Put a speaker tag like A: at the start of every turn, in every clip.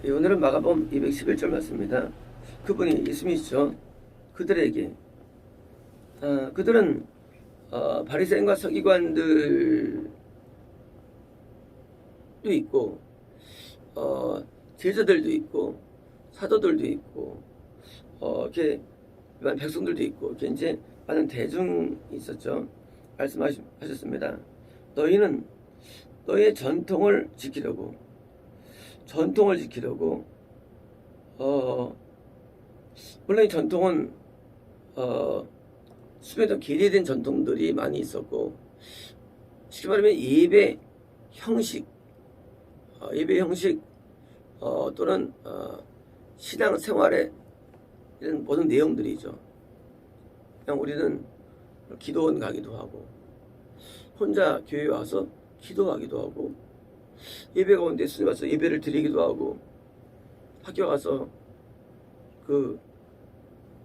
A: 오늘은 마가복음 211절 말씀입니다. 그분이 예수님이시죠. 그들에게 그들은 바리새인과 서기관들도 있고 제자들도 있고 사도들도 있고 이렇게 일반 백성들도 있고 이렇게 이제 많은 대중이 있었죠. 말씀하셨습니다. 너희는 너희의 전통을 지키려고 물론 이 전통은 수많은 계례된 전통들이 많이 있었고, 쉽게 말하면 예배 형식 또는 신앙 생활의 이런 모든 내용들이죠. 그냥 우리는 기도원 가기도 하고, 혼자 교회 와서 기도하기도 하고, 예배 가운데 예수님 와서 예배를 드리기도 하고, 학교 가서 그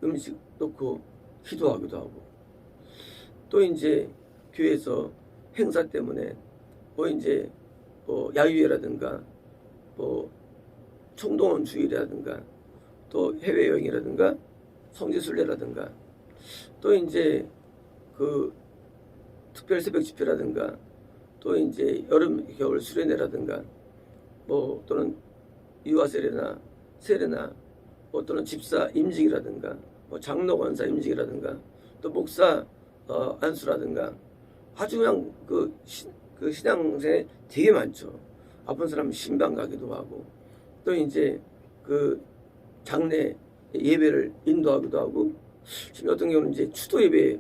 A: 음식 놓고 기도하기도 하고, 또 이제 교회에서 행사 때문에 이제 야유회라든가 총동원 주일이라든가 또 해외여행이라든가 성지순례라든가 또 이제 그 특별 새벽 집회라든가 또 이제 여름 겨울 수련회라든가 또는 유아 세례나 또는 집사 임직이라든가 장로 권사 임직이라든가 또 목사 안수라든가 아주 그냥 그 신앙생활 되게 많죠. 아픈 사람 신방 가기도 하고 또 이제 그 장례 예배를 인도하기도 하고 지금 어떤 경우는 이제 추도 예배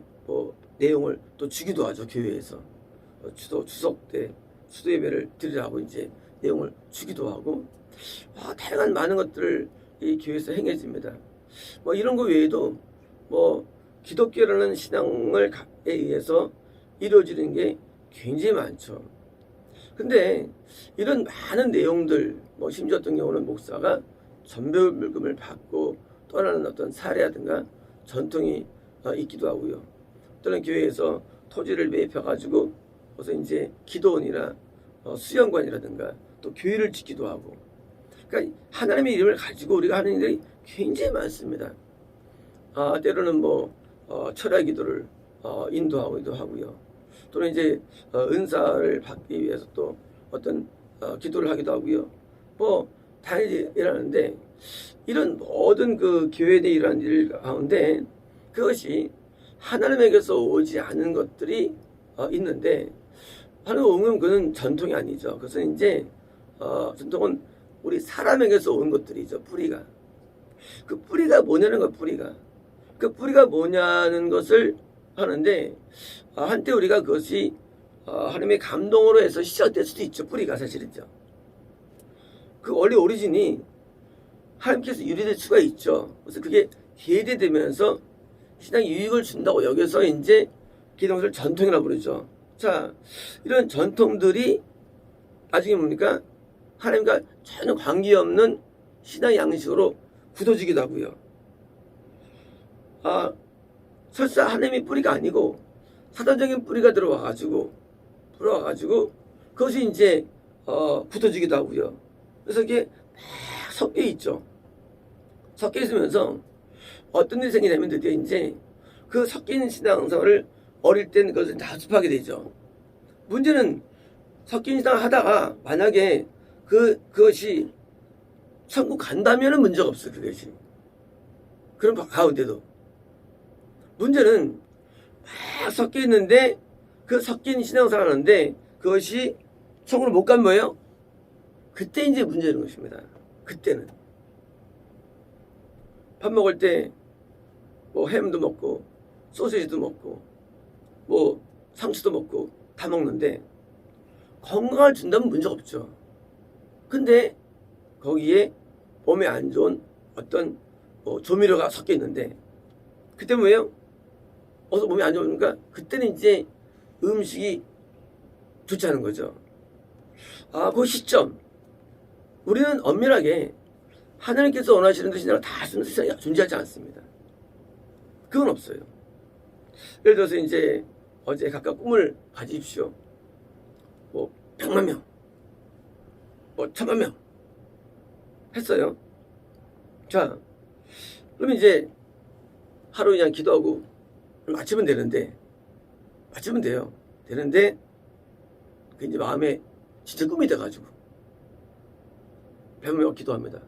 A: 내용을 또 주기도 하죠. 교회에서 추석 때 추도 예배를 드리라고 이제 내용을 주기도 하고 다양한 많은 것들을 이 교회에서 행해집니다. 이런 거 외에도 기독교라는 신앙에 의해서 이루어지는 게 굉장히 많죠. 근데 이런 많은 내용들 심지어 어떤 경우는 목사가 전배물금을 받고 떠나는 어떤 사례라든가 전통이 있기도 하고요. 또는 교회에서 토지를 매입해가지고 그래서 이제 기도원이나 수영관이라든가 또 교회를 짓기도 하고, 그러니까 하나님의 이름을 가지고 우리가 하는 일이 굉장히 많습니다. 때로는 철야 기도를 인도하기도 하고요. 또는 이제 은사를 받기 위해서 또 어떤 기도를 하기도 하고요. 다양히 일하는데 이런 모든 그 교회에 일하는 일 가운데 그것이 하나님에게서 오지 않은 것들이 있는데 하나님 오면 그건 전통이 아니죠. 그것은 이제 전통은 우리 사람에게서 온 것들이죠. 뿌리가. 그 뿌리가 뭐냐는 거 그 뿌리가 뭐냐는 것을 하는데 한때 우리가 그것이 하나님의 감동으로 해서 시작될 수도 있죠. 뿌리가 사실은요. 그 원래 오리진이 하나님께서 유리될 수가 있죠. 그래서 그게 계대되면서 신앙에 유익을 준다고 여기서 이제 기독교를 전통이라고 부르죠. 자, 이런 전통들이 나중에 뭡니까? 하나님과 전혀 관계없는 신앙 양식으로 굳어지기도 하고요. 설사 하나님의 뿌리가 아니고 사단적인 뿌리가 들어와가지고 그것이 이제 굳어지기도 하고요. 그래서 이게 막 섞여 있죠. 섞여 있으면서 어떤 일이 생기냐면 드디어 이제 그 섞인 신앙생활을 어릴 때는 그것을 다 습하게 되죠. 문제는 섞인 신앙을 하다가 만약에 그것이 천국 간다면은 문제가 없어요. 그것이. 그런 가운데도 문제는 막 섞여 있는데 그 섞인 신앙생활을 하는데 그것이 천국을 못 간 거예요. 그때 이제 문제는 것입니다. 그때는 밥 먹을 때 햄도 먹고 소시지도 먹고 상추도 먹고 다 먹는데 건강을 준다면 문제가 없죠. 근데 거기에 몸에 안 좋은 어떤 조미료가 섞여 있는데 그때 뭐예요? 몸이 안 좋으니까 그때는 이제 음식이 좋지 않은 거죠. 그 시점 우리는 엄밀하게 하나님께서 원하시는 그 신앙을 다 쓰는 세상이 존재하지 않습니다. 그건 없어요. 예를 들어서 이제 어제 각각 꿈을 가지십시오. 100만 명, 1000만 명 했어요. 자, 그러면 이제 하루 그냥 기도하고 마치면 되는데, 마치면 돼요. 되는데, 그 이제 마음에 진짜 꿈이 돼가지고, 배우며 기도합니다.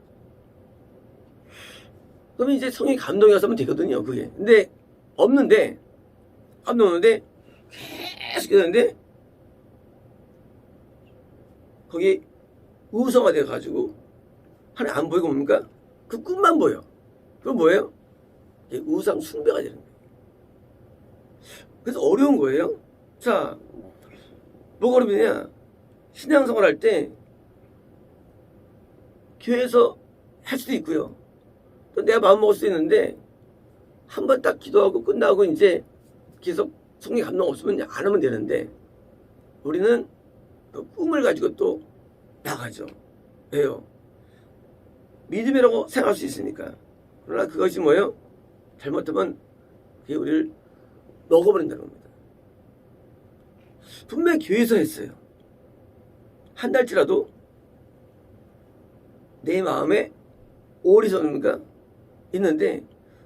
A: 그러면 이제 성령이 감동이 왔으면 되거든요, 그게. 근데, 없는데, 감동 없는데, 계속 기도하는데, 거기 우성화 돼가지고, 하나 안 보이고 뭡니까? 그 꿈만 보여. 그건 뭐예요? 이게 우상 숭배가 되는 거예요. 그래서 어려운 거예요. 자, 뭐가 어렵냐? 신앙생활 할 때 교회에서 할 수도 있고요. 또 내가 마음 먹을 수도 있는데 한 번 딱 기도하고 끝나고 이제 계속 성령 감동 없으면 안 하면 되는데 우리는 그 꿈을 가지고 또 나가죠. 왜요? 믿음이라고 생각할 수 있으니까. 그러나 그것이 뭐예요? 잘못하면 그게 우리를 먹어버린다는 겁니다. 분명히 교회에서 했어요. 한 달치라도 내 마음에 오리선입니까? 있는데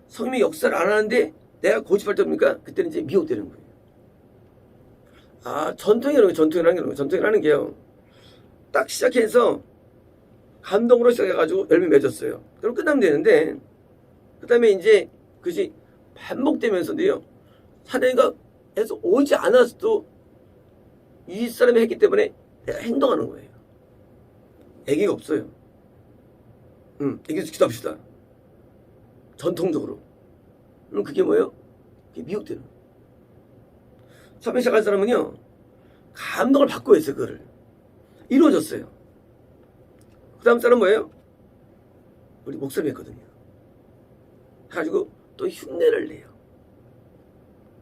A: 성령의 역사를 안 하는데 내가 고집할 때 뭡니까? 그때는 이제 미혹되는 거예요. 아, 전통이라는 거예요. 전통이라는 게요. 딱 시작해서 감동으로 시작해가지고 열매 맺었어요. 그럼 끝나면 되는데 그 다음에 이제 그것이 반복되면서도요. 사내가 해서 오지 않았어도 이 사람이 했기 때문에 내가 행동하는 거예요. 애기가 없어요. 애기에서 기도합시다. 전통적으로. 그럼 그게 뭐예요? 그게 미혹되는 거예요. 처음에 시작한 사람은요. 감동을 받고 했어요. 그거를. 이루어졌어요. 그 다음 사람은 뭐예요? 우리 목사님이 했거든요. 가지고 또 흉내를 내요.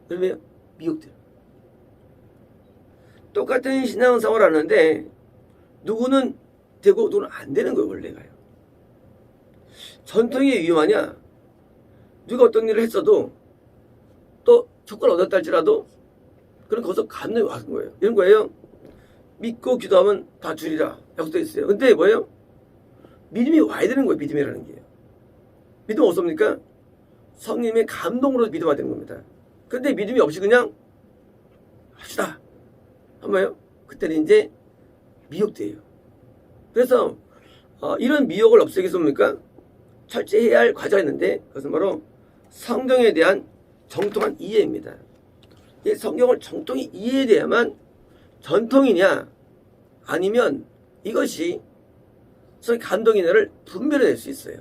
A: 그러면 미혹돼요. 똑같은 신앙생활을 하는데 누구는 되고 누구는 안 되는 거예요. 원래가요. 전통이 위험하냐? 누가 어떤 일을 했어도 또 조건을 얻었다 할지라도 그런 거기서 감동이 왔는 거예요. 이런 거예요. 믿고 기도하면 다 주리라 약속되어 있어요. 근데 뭐예요? 믿음이 와야 되는 거예요. 믿음이라는 게요. 믿음 없습니까? 성령의 감동으로 믿어야 되는 겁니다. 근데 믿음이 없이 그냥 합시다 한번요. 그때는 이제 미혹돼요. 그래서 이런 미혹을 없애기 위해서입니까? 철저해야 할 과제가 있는데 그것은 바로 성경에 대한 정통한 이해입니다. 이 성경을 정통히 이해돼야만 전통이냐 아니면 이것이 성의 감동이냐를 분별해낼 수 있어요.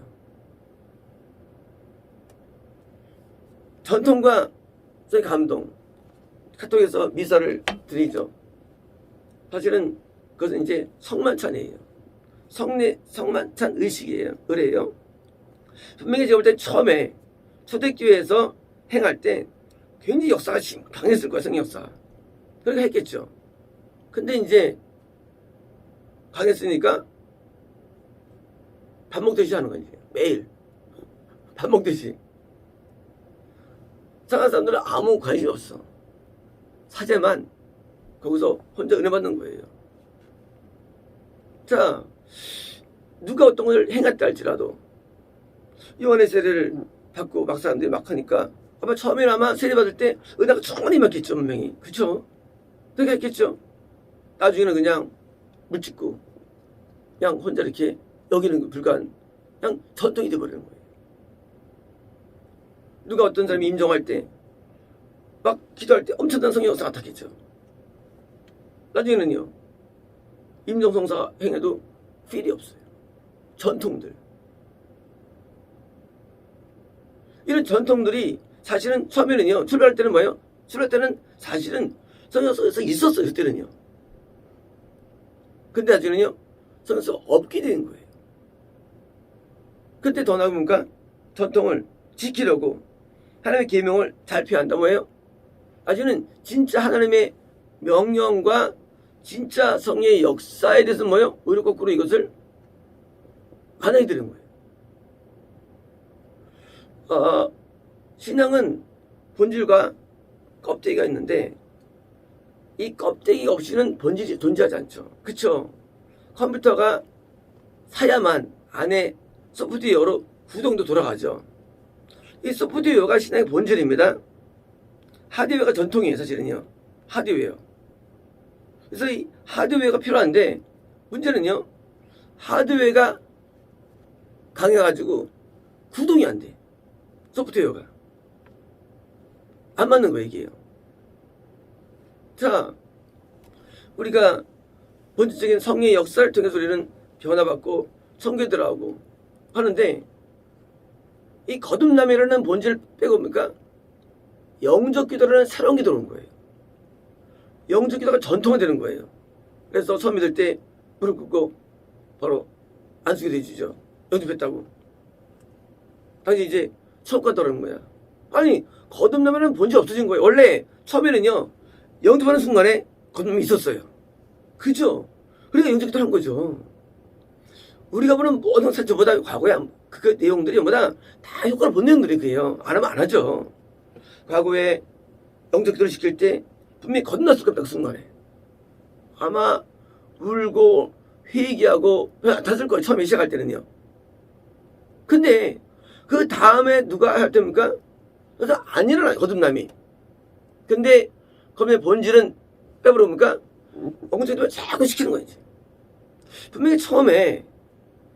A: 전통과 성의 감동, 카톨릭에서 미사를 드리죠. 사실은 그것은 이제 성만찬이에요. 성만찬 의식이에요. 그래요. 분명히 제가 볼 때 처음에 초대교회에서 행할 때 굉장히 역사가 강했을 거예요. 성령 역사. 그렇게 했겠죠. 근데 이제 강했으니까 밥 먹듯이 하는 거지. 매일 밥 먹듯이. 상한 사람들은 아무 관심이 없어. 사제만 거기서 혼자 은혜 받는 거예요. 자, 누가 어떤 걸 행했다 할지라도 요한의 세례를 받고 막 사람들이 막 하니까 아마 처음에는 아마 세례 받을 때 은혜가 충분히 임했겠죠. 분명히. 그렇죠? 그렇게 했겠죠. 나중에는 그냥 물 찍고 그냥 혼자 이렇게 여기는 불가한 그냥 전통이 돼버리는 거예요. 누가 어떤 사람이 임종할 때 막 기도할 때 엄청난 성령 역사가 나타났겠죠. 나중에는요. 임종성사 행해도 필이 없어요. 전통들. 이런 전통들이 사실은 처음에는요. 출발할 때는 뭐예요? 출발할 때는 사실은 성령 역사가 있었어요. 그때는요. 근데 나중에는요. 성령 역사가 없게 되는 거예요. 그때 더 나아보니까 전통을 지키려고 하나님의 계명을 잘 피한다. 뭐예요? 아직은 진짜 하나님의 명령과 진짜 성령의 역사에 대해서 뭐예요? 오히려 거꾸로 이것을 안 하게 되는 거예요. 신앙은 본질과 껍데기가 있는데 이 껍데기 없이는 본질이 존재하지 않죠. 그쵸? 컴퓨터가 사야만 안에 소프트웨어로 구동도 돌아가죠. 이 소프트웨어가 신앙의 본질입니다. 하드웨어가 전통이에요, 사실은요. 하드웨어. 그래서 이 하드웨어가 필요한데 문제는요, 하드웨어가 강해가지고 구동이 안 돼. 소프트웨어가 안 맞는 거예요, 이게요. 자, 우리가 본질적인 성령의 역사를 통해서 우리는 변화받고 청교들하고 하는데, 이 거듭남이라는 본질을 빼고 보니까 영적 기도라는 새로운 기도가 온 거예요. 영적 기도가 전통화되는 거예요. 그래서 처음 믿을 때 무릎 꿇고 바로 안수기도 해주죠. 영접했다고. 당시 이제 천국가 떠오르는 거야. 아니, 거듭나면은 본질 없어진 거예요. 원래 처음에는요, 영접하는 순간에 거듭남이 있었어요. 그죠? 그러니까 영접 기도를 한 거죠. 우리가 보는 모든 사건보다 과거에 그 내용들이 전부 다 효과를 본 내용들이에요. 안 하면 안 하죠. 과거에 영접 기도를 시킬 때 분명히 거듭났을 겁니다. 그 순간에. 아마 울고 회개하고 탔을 거예요. 처음에 시작할 때는요. 근데 그 다음에 누가 할 때입니까? 그래서 안 일어나요. 거듭남이. 근데 거듭남의 본질은 빼버립니까? 영접 기도를 자꾸 시키는 거예요. 분명히 처음에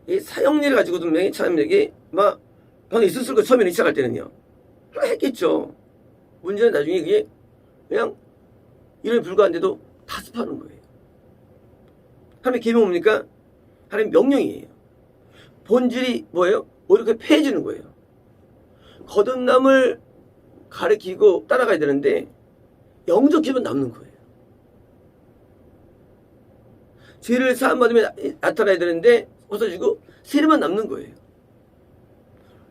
A: 이 사형리를 가지고 분명히 참여력이 막 방에 있었을 거예요. 처음에 시작할 때는요. 했겠죠. 문제는 나중에 그게 그냥 이름이 불과한데도 타습하는 거예요. 하나님의 계명이 뭡니까? 하나님의 명령이에요. 본질이 뭐예요? 오히려 그게 폐해지는 거예요. 거듭남을 가리키고 따라가야 되는데 영적 기분 남는 거예요. 죄를 사함받으면 나타나야 되는데 없어지고 세례만 남는 거예요.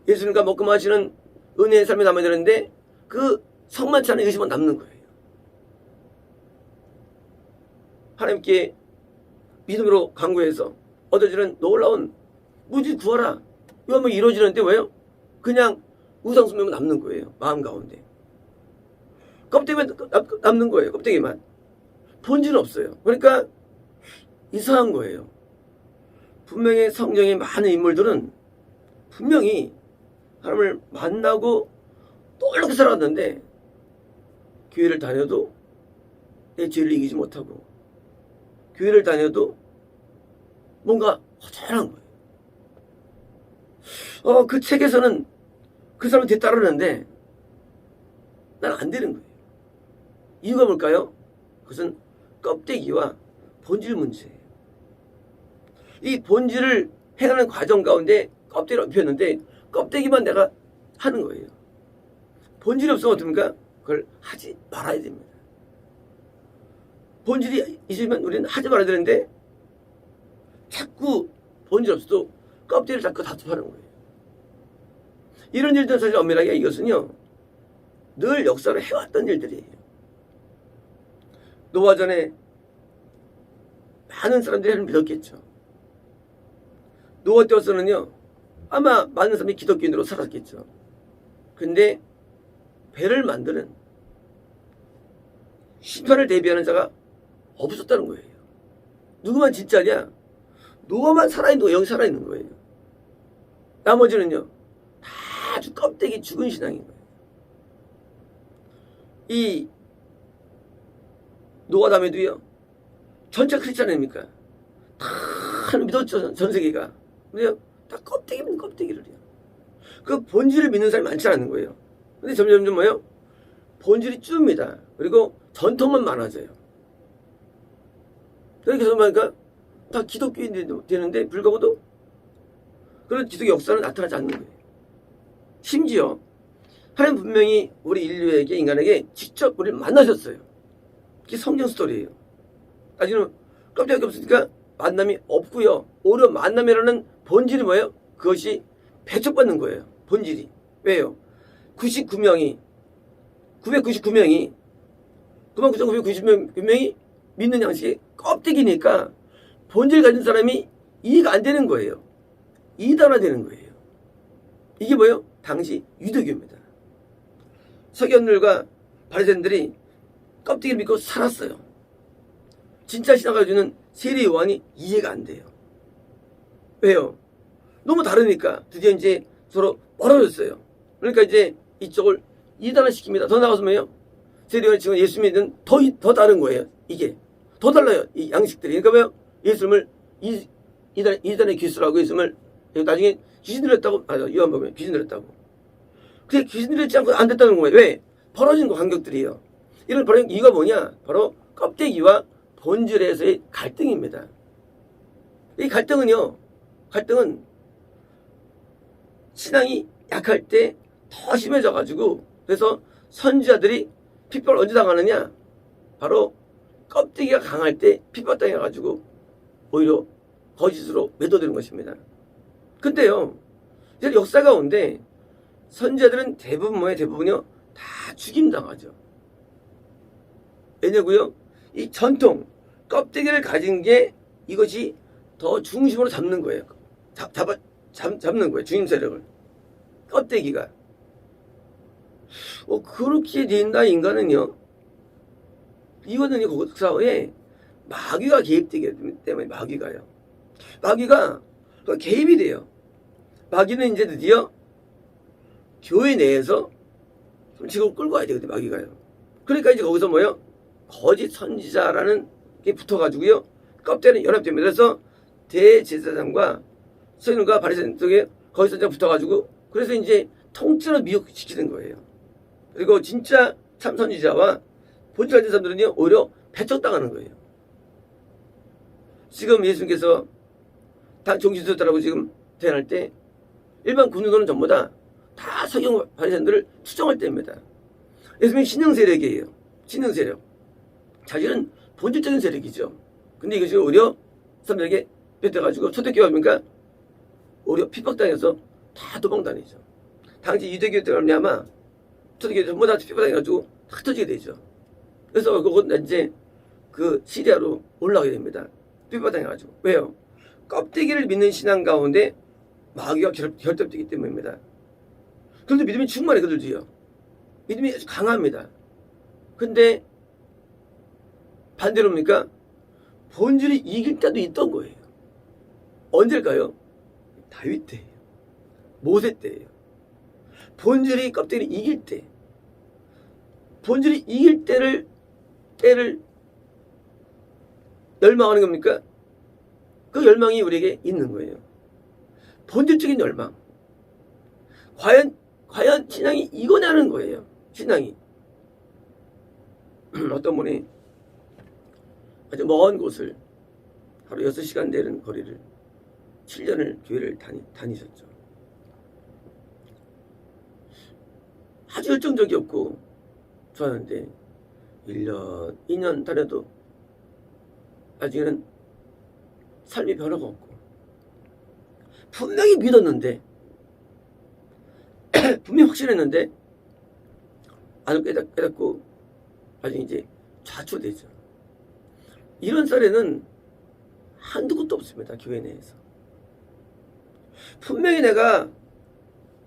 A: 예수님과 먹고 마시는 은혜의 삶이 남아야 되는데 그 성만치 않은 의심만 남는 거예요. 하나님께 믿음으로 간구해서 얻어지는 놀라운 무지 구하라. 이거 한번 이루어지는데 왜요? 그냥 우상숭배만 남는 거예요. 마음 가운데. 껍데기만 남는 거예요. 껍데기만. 본질은 없어요. 그러니까 이상한 거예요. 분명히 성경의 많은 인물들은 분명히 하나님을 만나고 놀랍게 살아왔는데 교회를 다녀도 내 죄를 이기지 못하고 교회를 다녀도 뭔가 허전한 거예요. 그 책에서는 그 사람을 뒤따르는데 난 안 되는 거예요. 이유가 뭘까요? 그것은 껍데기와 본질 문제예요. 이 본질을 행하는 과정 가운데 껍데기를 입혔는데 껍데기만 내가 하는 거예요. 본질이 없으면 어떻습니까? 그걸 하지 말아야 됩니다. 본질이 있으면 우리는 하지 말아야 되는데 자꾸 본질 없어도 껍데기를 자꾸 다투하는 거예요. 이런 일들은 사실 엄밀하게 이것은요, 늘 역사를 해왔던 일들이에요. 노아 전에 많은 사람들이 하나님을 믿었겠죠. 노아 때로서는요, 아마 많은 사람이 기독교인으로 살았겠죠. 근데 배를 만드는 심판을 대비하는 자가 없었다는 거예요. 누구만 진짜냐? 노아만 살아있는 거예요. 여기 살아있는 거예요. 나머지는요, 다 아주 껍데기 죽은 신앙인 거예요. 이 노아 다음에도요, 전체 크리스찬 아닙니까? 다 믿었죠, 전 세계가. 근데 다 껍데기면 껍데기를 해요. 그 본질을 믿는 사람이 많지 않은 거예요. 근데 점점 뭐예요? 본질이 줍니다. 그리고 전통만 많아져요. 그래서 말니까 다 기독교인들이 되는데 불구하고도 그런 기독의 역사는 나타나지 않는 거예요. 심지어 하나님 분명히 우리 인류에게, 인간에게 직접 우리를 만나셨어요. 그게 성경 스토리예요. 아직은 껍데기가 없으니까 만남이 없고요. 오히려 만남이라는 본질이 뭐예요? 그것이 배척받는 거예요. 본질이. 왜요? 999명이 99,999명이 믿는 양식이 껍데기니까 본질 가진 사람이 이해가 안 되는 거예요. 이단화되는 거예요. 이게 뭐예요? 당시 유대교입니다. 서기관들과 바리새인들이 껍데기를 믿고 살았어요. 진짜 신앙을 가지고 있는 세례 요한이 이해가 안 돼요. 왜요? 너무 다르니까 드디어 이제 서로 멀어졌어요. 그러니까 이제 이쪽을 이단화시킵니다. 더 나가서 뭐예요? 세례요한이 지금 예수 믿는 더 다른 거예요. 이게 더 달라요. 이 양식들이. 그러니까 뭐예요? 예수님을 이단의 기수라고 예수님을 나중에 귀신 들렸다고 요한복음에 귀신 들렸다고. 그게 귀신 들렸지 않고 안 됐다는 거예요. 왜? 벌어진 거 간격들이에요. 이런 벌어진 이유가 뭐냐? 바로 껍데기와 본질에서의 갈등입니다. 이 갈등은 신앙이 약할 때 더 심해져가지고, 그래서 선지자들이 핍박을 언제 당하느냐? 바로 껍데기가 강할 때 핍박당해가지고 오히려 거짓으로 매도되는 것입니다. 근데요, 이제 역사 가운데 선지자들은 대부분이요 다 죽임당하죠. 왜냐고요? 이 전통 껍데기를 가진 게 이것이 더 중심으로 잡는 거예요. 잡는 거예요. 주임 세력을. 껍데기가. 그렇게 된다 인간은요. 이거는 그 사회에 마귀가 개입되기 때문에 마귀가 개입이 돼요. 마귀는 이제 드디어 교회 내에서 지금 끌고 와야 되거든요. 마귀가요. 그러니까 이제 거기서 뭐예요? 거짓 선지자라는 게 붙어가지고요. 껍데기는 연합됩니다. 그래서 대제사장과 서기관과 바리새인 쪽에 거짓 선지자가 붙어가지고 그래서 이제 통째로 미혹시키는 거예요. 그리고 진짜 참 선지자와 본질 가진 사람들은요 오히려 배척당하는 거예요. 지금 예수님께서 다 종신수였다라고 지금 대안할 때 일반 군인들은 전부 다 서기관 바리새인들을 추정할 때입니다. 예수님이 신령 세력이에요. 신령 세력. 자기는 본질적인 세력이죠. 근데 이것이 오히려 사람들에게 뺏겨가지고 초대교회입니까? 오히려 핍박당해서 다 도망다니죠. 당시 유대교회 때문에 아마 초대교회 전부 다 핍박당해가지고 다 터지게 되죠. 그래서 그건 이제 그 시리아로 올라가게 됩니다. 핍박당해가지고. 왜요? 껍데기를 믿는 신앙 가운데 마귀가 결집되기 때문입니다. 그런데 믿음이 충만해 그들도요. 믿음이 아주 강합니다. 근데 반대로입니까? 본질이 이길 때도 있던 거예요. 언제일까요? 다윗 때예요. 모세 때예요. 본질이 껍데기를 이길 때. 본질이 이길 때를 열망하는 겁니까? 그 열망이 우리에게 있는 거예요. 본질적인 열망. 과연 신앙이 이거냐는 거예요. 신앙이. 어떤 분이 아주 먼 곳을 하루 6시간 되는 거리를 7년을 교회를 다니셨죠. 아주 열정적이었고 좋았는데 1년, 2년 다녀도 나중에는 삶의 변화가 없고 분명히 믿었는데 분명히 확신했는데 안 깨닫고 나중에 이제 좌초되죠. 이런 사례는 한두 곳도 없습니다. 교회 내에서. 분명히 내가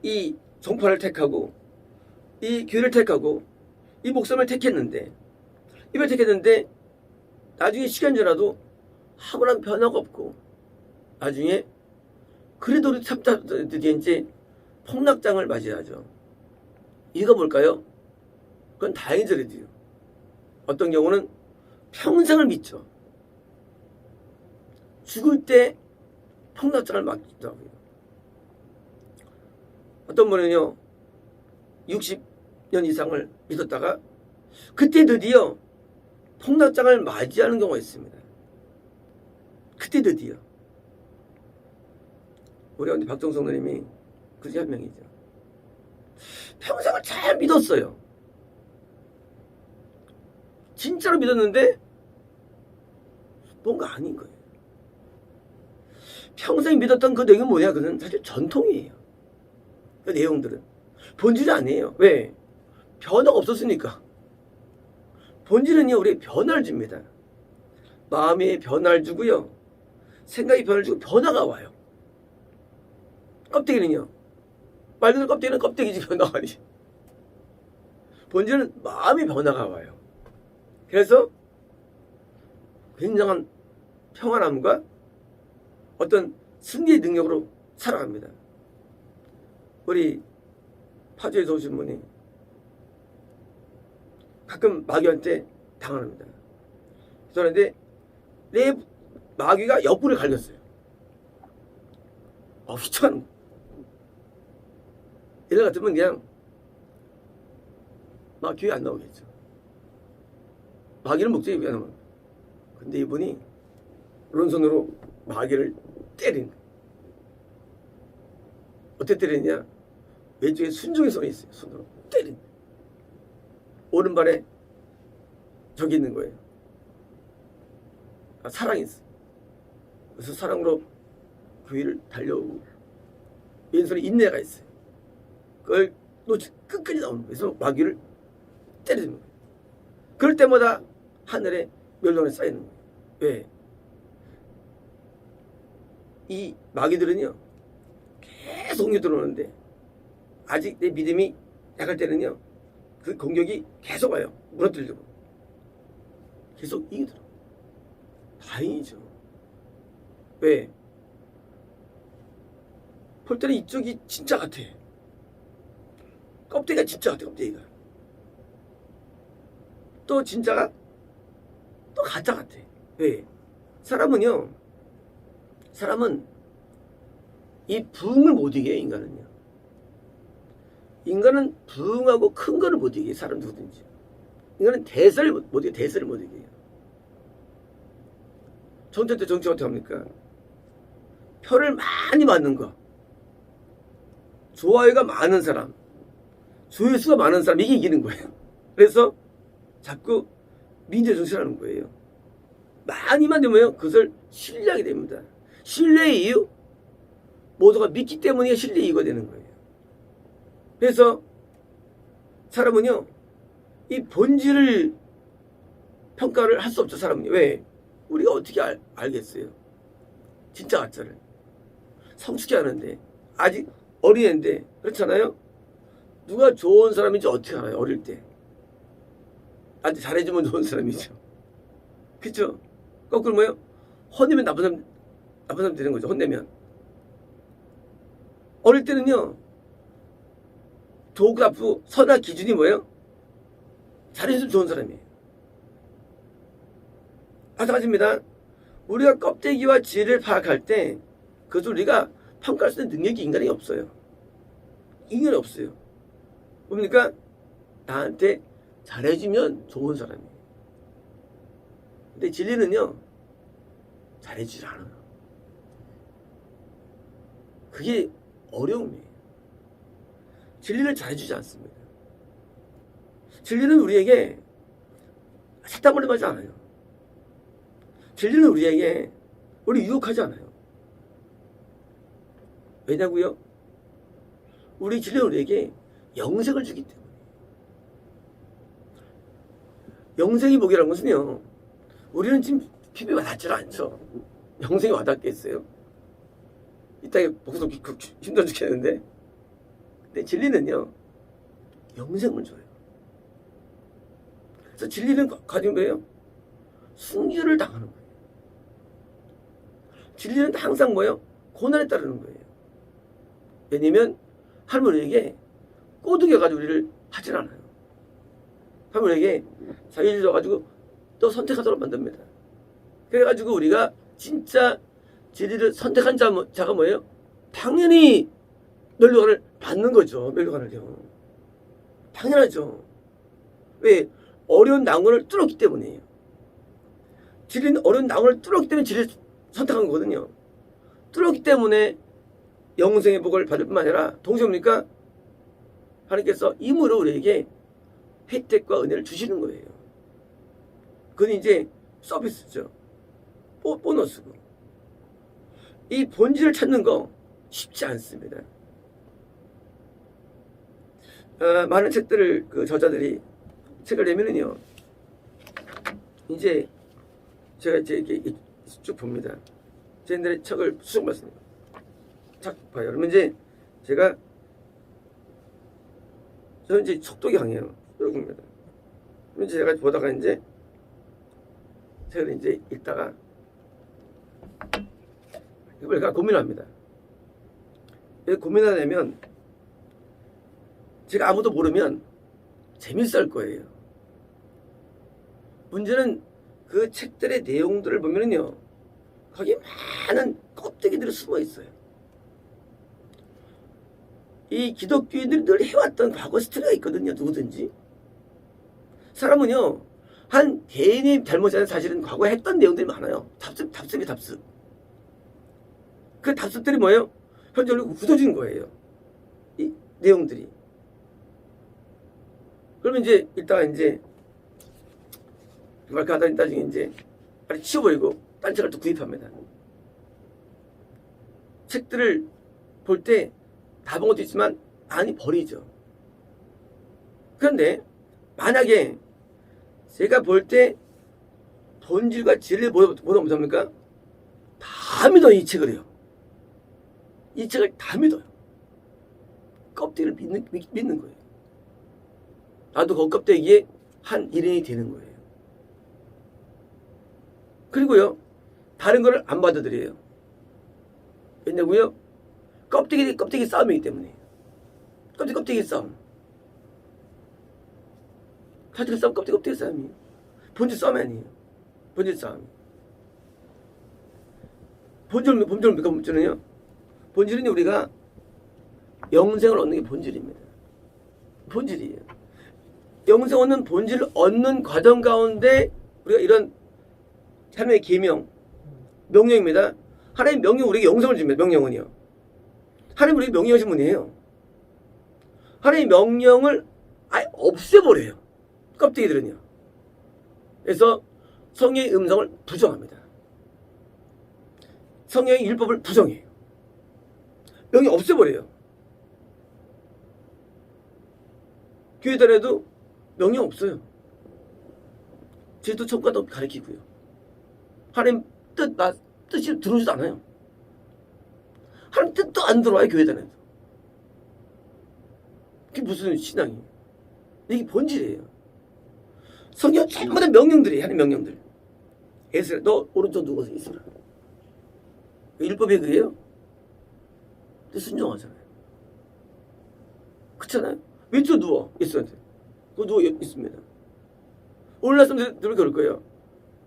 A: 이 종파를 택하고 이 교회를 택하고 이 목숨을 택했는데 이걸 택했는데 나중에 시간 지나도 아무런 변화가 없고 나중에 그래도 우리 참다들이 이제 폭락장을 맞이하죠. 이거 뭘까요? 그건 다행이더라도요. 어떤 경우는 평생을 믿죠. 죽을 때 폭락장을 맞기도 하고요. 어떤 분은요 60년 이상을 믿었다가 그때 드디어 폭락장을 맞이하는 경우가 있습니다. 그때 드디어 우리 언니 박정성 누님이 그 중에 한 명이죠. 평생을 잘 믿었어요. 진짜로 믿었는데 뭔가 아닌 거예요. 평생 믿었던 그 내용은 뭐냐? 그건 사실 전통이에요. 그 내용들은 본질이 아니에요. 왜? 변화가 없었으니까. 본질은요 우리 변화를 줍니다. 마음의 변화를 주고요, 생각의 변화를 주고 변화가 와요. 껍데기는요, 말 그대로 껍데기는 껍데기지 변화가 아니지. 본질은 마음의 변화가 와요. 그래서 굉장한 평안함과 어떤 승리의 능력으로 살아갑니다. 우리 파주에서 오신 분이 가끔 마귀한테 당합니다. 그런데 내 마귀가 옆구리를 갈겼어요. 휘청하는 거. 얘네 같으면 그냥 막 교회 안 나오겠죠. 마귀는 목적이 왜 나오는 거예요. 근데 이분이 오른손으로 마귀를 때린 거예요. 어떻게 때리느냐? 왼쪽에 순종의 손이 있어요. 손으로 때린 거예요. 오른발에 적이 있는 거예요. 사랑이 있어. 그래서 사랑으로 교회를 달려오고 왼손에 인내가 있어요. 그걸 놓치 끝까지 나오는 거예요. 그래서 마귀를 때리는 거예요. 그럴 때마다 하늘에 멸망이 쌓이는 거예요. 왜? 이 마귀들은요 계속 공격이 들어오는데 아직 내 믿음이 약할 때는요 그 공격이 계속 와요. 무너뜨리려고. 계속 이기더라고. 다행이죠. 왜? 볼 때는 이쪽이 진짜 같아. 껍데기가 진짜 같아. 껍데기가. 또 진짜가 또 가짜 같아. 왜? 사람은 이 부흥을 못 이겨요. 인간은 부흥하고 큰 거를 못 이겨요. 사람 누구든지. 인간은 대세를 못 이겨요. 대세를 못 이겨요. 전쟁 때 정치가 어떻게 합니까? 표를 많이 받는 거, 좋아요가 많은 사람, 조회수가 많은 사람, 이게 이기는 거예요. 그래서 자꾸 민주정치라는 거예요. 많이 만들면 그것을 신뢰하게 됩니다. 신뢰의 이유? 모두가 믿기 때문에 신뢰의 이유가 되는 거예요. 그래서 사람은요 이 본질을 평가를 할 수 없죠. 사람은요. 왜? 우리가 어떻게 알겠어요? 진짜 가짜를. 성숙해 하는데 아직 어린애인데 그렇잖아요. 누가 좋은 사람인지 어떻게 알아요? 어릴 때 나한테 잘해주면 좋은 사람이죠. 그쵸? 거꾸로 뭐예요? 혼내면 나쁜 사람 되는 거죠. 혼내면. 어릴 때는요 좋고 나쁘고 선악 기준이 뭐예요? 잘해주면 좋은 사람이에요. 마찬가지입니다. 우리가 껍데기와 질을 파악할 때 그것을 우리가 평가할 수 있는 능력이 인간이 없어요. 인간이 없어요. 뭡니까? 나한테 잘해주면 좋은 사람이에요. 근데 진리는요 잘해주질 않아요. 그게 어려움이에요. 진리를 잘해주지 않습니다. 진리는 우리에게 사탕을 하지 않아요. 진리는 우리에게 우리 유혹하지 않아요. 왜냐고요? 우리 진리는 우리에게 영생을 주기 때문에. 영생이 복이라는 것은요 우리는 지금 피부에 와닿지 않죠. 영생이 와닿겠어요? 이따가 복수 힘들어 죽겠는데. 근데 진리는요 영생을 줘요. 그래서 진리는 가진 거예요? 순교를 당하는 거예요. 진리는 항상 뭐예요? 고난에 따르는 거예요. 왜냐면 하나님에게 꼬드겨가지고 우리를 하질 않아요. 하나님에게 자유를 줘가지고 또 선택하도록 만듭니다. 그래가지고 우리가 진짜 진리를 선택한 자가 뭐예요? 당연히 멸류관을 받는 거죠. 멸류관을요. 당연하죠. 왜? 어려운 난관을 뚫었기 때문이에요. 진리는 어려운 난관을 뚫었기 때문에 진리를 선택한 거거든요. 뚫었기 때문에 영생의 복을 받을 뿐만 아니라 동시에 뭡니까? 하나님께서 임으로 우리에게 혜택과 은혜를 주시는 거예요. 그건 이제 서비스죠. 보너스고. 이 본질을 찾는 거 쉽지 않습니다. 많은 책들을 저자들이 책을 내면은요 이제 제가 이렇게 쭉 봅니다. 제 옛날에 책을 수정 봤습니다. 자 봐요. 그러면 이제 저는 이제 속독이 강해요. 읽습니다. 그러면 제가 보다가 이제 책을 이제 읽다가 이걸 고민합니다. 고민하려면 제가 아무도 모르면 재밌어 할 거예요. 문제는 그 책들의 내용들을 보면요, 거기에 많은 껍데기들이 숨어 있어요. 이 기독교인들이 늘 해왔던 과거 스토리가 있거든요. 누구든지. 사람은요, 한 개인이 잘못이 아니라 사실은 과거에 했던 내용들이 많아요. 답습이 답습. 그 답습들이 뭐예요? 현재 우리 굳어진 거예요. 이 내용들이. 그러면 이제 이따가 이제 그걸 하다 나중에 이제 빨리 치워버리고 딴 책을 또 구입합니다. 책들을 볼 때 다 본 것도 있지만 많이 버리죠. 그런데 만약에 제가 볼 때 본질과 진리를 뭐다 못합니까? 다 믿어. 이 책을 해요. 이 책을 다 믿어요. 껍데기를 믿는 거예요. 나도 그 껍데기에 한 일인이 되는 거예요. 그리고요, 다른 거를 안 받아들여요. 왜냐고요? 껍데기 싸움이기 때문에. 껍데기 싸움. 사실 싸움 껍데기 싸움이에요. 본질 싸움이 아니에요. 본질 싸움. 본질은요? 본질은 우리가 영생을 얻는 게 본질입니다. 본질이에요. 영생 얻는 본질을 얻는 과정 가운데 우리가 이런 하나님의 계명, 명령입니다. 하나님 명령 우리에게 영생을 줍니다. 명령은요. 하나님 우리에게 명령하신 분이에요. 하나님 명령을 아예 없애버려요. 껍데기들은요. 그래서 성령의 음성을 부정합니다. 성령의 율법을 부정해요. 명령 없애버려요. 교회 다녀도 명령 없어요. 제도 천과도 가르치고요. 하나님 뜻이 들어오지도 않아요. 하나님 뜻도 안 들어와요. 교회 다녀도. 그게 무슨 신앙이에요? 이게 본질이에요. 성경 전부 다 명령들이에요. 하나님 명령들. 에스라, 너 오른쪽 누워서 있어라. 율법이 그게요? 순종하잖아요. 그렇잖아요. 왼쪽 누워 있어야 돼. 그거 누워 있습니다. 오늘날 사람들 그럴 거예요.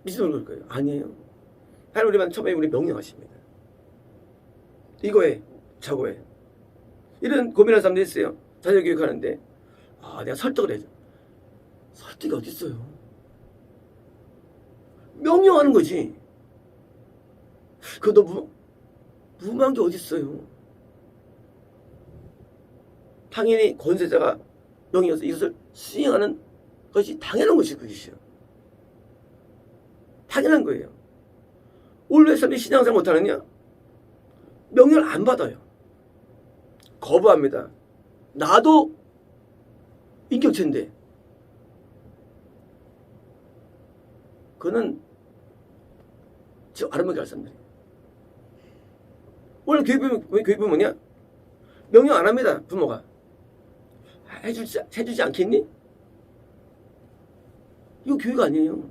A: 미친놈을 그럴 거예요. 아니에요. 하나님 우리만 처음에 우리 명령하십니다. 이거에 저거에 이런 고민하는 사람들이 있어요. 자녀 교육하는데 내가 설득을 해줘. 설득이 어디 있어요? 명령하는 거지. 그거 무모한 게 어디 있어요? 당연히 권세자가 명령해서 이것을 수행하는 것이 당연한 것이 그것이요. 당연한 거예요. 오늘 왜 사람들이 신앙생활 못하느냐? 명령을 안 받아요. 거부합니다. 나도 인격체인데. 그거는 지금 아름하게 할 사람들이에요. 오늘 교육이 뭐냐? 명령 안 합니다. 부모가. 해주지 않겠니? 이거 교육 아니에요.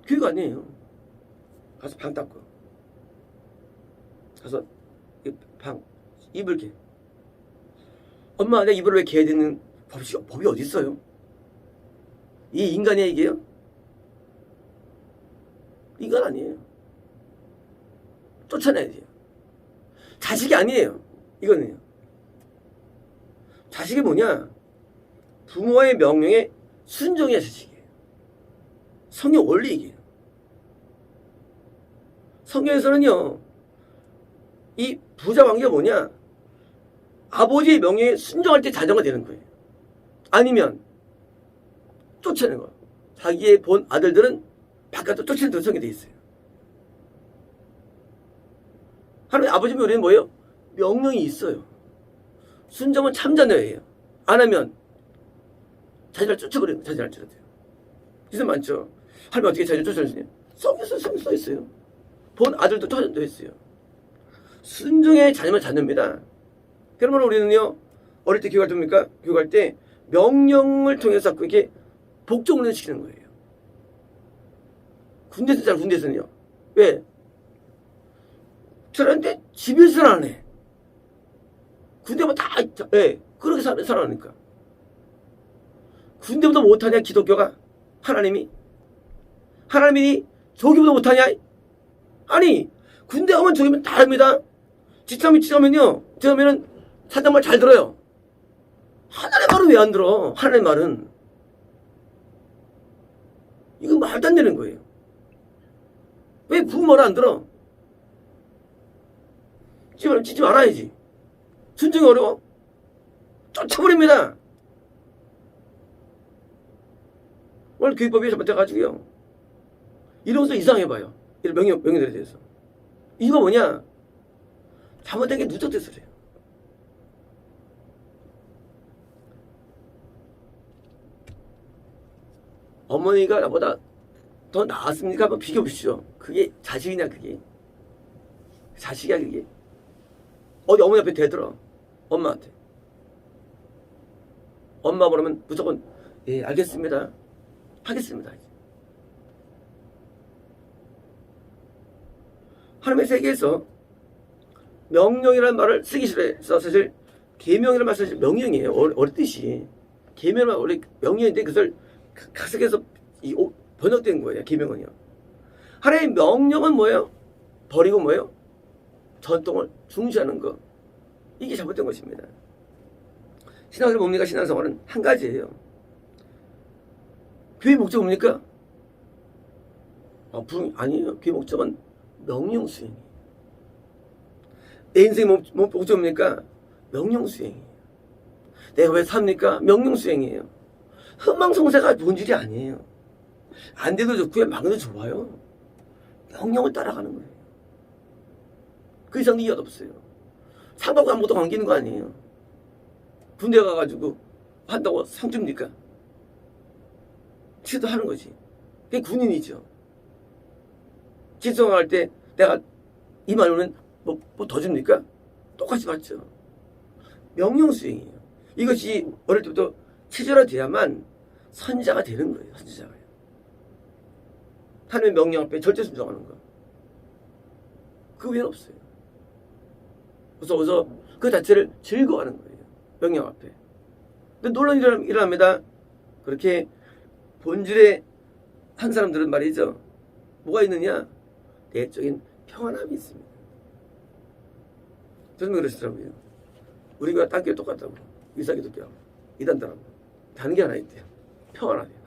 A: 교육 아니에요. 가서 방 닦고. 가서 이불 개. 엄마, 내 이불을 왜 개야 되는 법이 어디 있어요? 이 인간의 얘기예요? 인간 아니에요. 쫓아내야 돼요. 자식이 아니에요. 이거는요. 자식이 뭐냐? 부모의 명령에 순종해야 자식이에요. 성경 원리 얘기예요. 성경에서는요, 이 부자 관계가 뭐냐? 아버지의 명령에 순종할 때 자녀가 되는 거예요. 아니면 쫓아내는 거예요. 자기의 본 아들들은 바깥으로 쫓아내는 성경에 돼 있어요. 하나님 아버지의 우리는 뭐예요? 명령이 있어요. 순종은 참자녀예요. 안 하면 자녀를 쫓아버리는 자녀를 쫓아야 돼요. 그래서 많죠. 하나님 어떻게 자녀를 쫓아내시냐? 성경 써 있어요. 본 아들도 쫓아냈어요. 순종의 자녀만 자녀입니다. 그러면 우리는요, 어릴 때 교육할 때 뭡니까? 교육할 때 명령을 통해서 그게 복종을 시키는 거예요. 군대에서는요. 왜? 저런데 집에서 안 해. 군대만 다, 예, 그렇게 살아가니까. 군대보다 못하냐, 기독교가? 하나님이 조기보다 못하냐? 아니, 군대 가면 조기면 다 합니다. 지나면은 사장 말 잘 들어요. 하나님의 말은 왜 안 들어? 하나님의 말은. 이건 말도 안 되는 거예요. 왜 부모 말 안 들어? 찢지 말아야지. 순종이 어려워? 쫓아버립니다. 오늘 교육법이 잘못돼가지고요. 이런 것도 이상해봐요. 이런 명령들에 대해서. 이거 뭐냐? 잘못된 게 누적돼서 그래요. 어머니가 나보다 더 나았습니까? 한번 비교해보시죠. 그게 자식이냐, 그게. 자식이야, 그게. 어디 어머니 앞에 대들어. 엄마한테. 엄마 그러면 무조건, 예, 알겠습니다. 하겠습니다. 하나님의 세계에서 명령이라는 말을 쓰기 싫어해서 사실 계명이라는 말은 사실 명령이에요. 어렸듯이. 계명은 원래 명령인데 그것을 각색해서 번역된 거예요. 계명은요. 하나님의 명령은 뭐예요? 버리고 뭐예요? 전통을 중시하는 거. 이게 잘못된 것입니다. 신앙생활 뭡니까? 신앙생활은 한 가지예요. 교회 목적 뭡니까? 아니에요. 교회 목적은 명령 수행이에요. 내 인생 목적 뭡니까? 명령 수행이에요. 내가 왜 삽니까? 명령 수행이에요. 흥망성쇠가 본질이 아니에요. 안 돼도 좋고요, 막아도 좋아요. 명령을 따라가는 거예요. 그 이상 이유가 없어요. 상하고 아무것도 관계있는 거 아니에요. 군대 가가지고 한다고 상 줍니까? 취도하는 거지. 그게 군인이죠. 기성할 때 내가 이 말로는 뭐 더 줍니까? 똑같이 받죠. 명령 수행이에요. 이것이 어릴 때부터 체질화돼야만 선지자가 되는 거예요. 선지자가요. 하나님의 명령 앞에 절대 순종하는 거. 그 외에는 없어요. 그래서 그 자체를 즐거워하는 거예요. 명령 앞에. 근데 논란이 일어납니다. 그렇게 본질의 한 사람들은 말이죠. 뭐가 있느냐? 내적인 평안함이 있습니다. 저는 그러시더라고요. 우리가 딴 게 똑같다고. 이사기독교하고 이단들하고 다른 게 하나 있대요. 평안함이에요.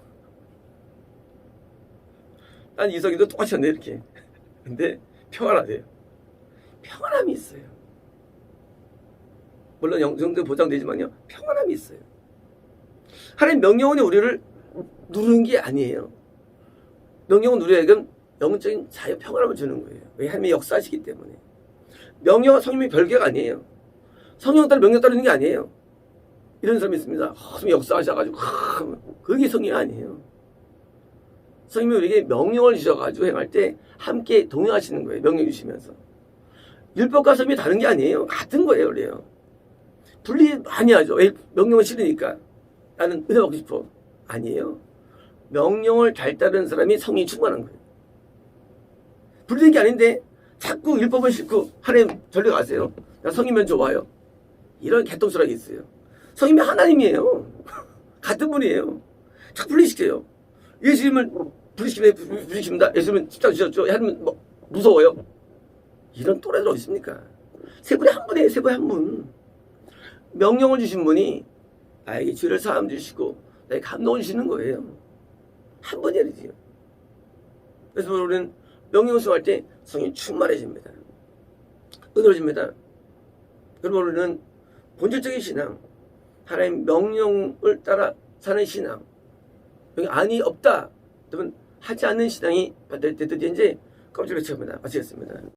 A: 난 이사기도 똑같이 한대 이렇게. 근데 평안하대요. 평안함이 있어요. 물론 영성도 보장되지만요. 평안함이 있어요. 하나님 명령은 우리를 누르는 게 아니에요. 명령은 우리에게 영적인 자유 평안함을 주는 거예요. 왜? 하나님이 역사하시기 때문에. 명령과 성령이 별개가 아니에요. 성령 따라 명령 따르는 게 아니에요. 이런 사람이 있습니다. 성령이 역사하셔가지고 그게 성령이 아니에요. 성령이 우리에게 명령을 주셔가지고 행할 때 함께 동행하시는 거예요. 명령 주시면서. 율법과 성령이 다른 게 아니에요. 같은 거예요. 원래요. 분리 많이 하죠. 왜? 명령은 싫으니까. 나는 은혜 받고 싶어. 아니에요. 명령을 잘 따르는 사람이 성령이 충만한 거예요. 분리된 게 아닌데 자꾸 율법은 싫고 하나님 절대 가세요. 나 성이면 좋아요. 이런 개똥스러기 있어요. 성이면 하나님이에요. 같은 분이에요. 자꾸 분리시켜요. 예수님을 분리시킵니다. 예수님은 십자가 주셨죠. 하나님은 뭐 무서워요. 이런 또래들 어디 있습니까? 세 분이 한 분이에요. 세 분이 한 분. 명령을 주신 분이 나에게 죄를 사함 주시고 나에게 감동을 주시는 거예요. 한 분이야지요. 그래서 우리는 명령을 수행할 때 성이 충만해집니다. 은혜로워집니다. 그러면 우리는 본질적인 신앙, 하나님 명령을 따라 사는 신앙, 여기 안이 없다, 그러면 하지 않는 신앙이 됐든지 깜짝 놀랍니다. 마치겠습니다.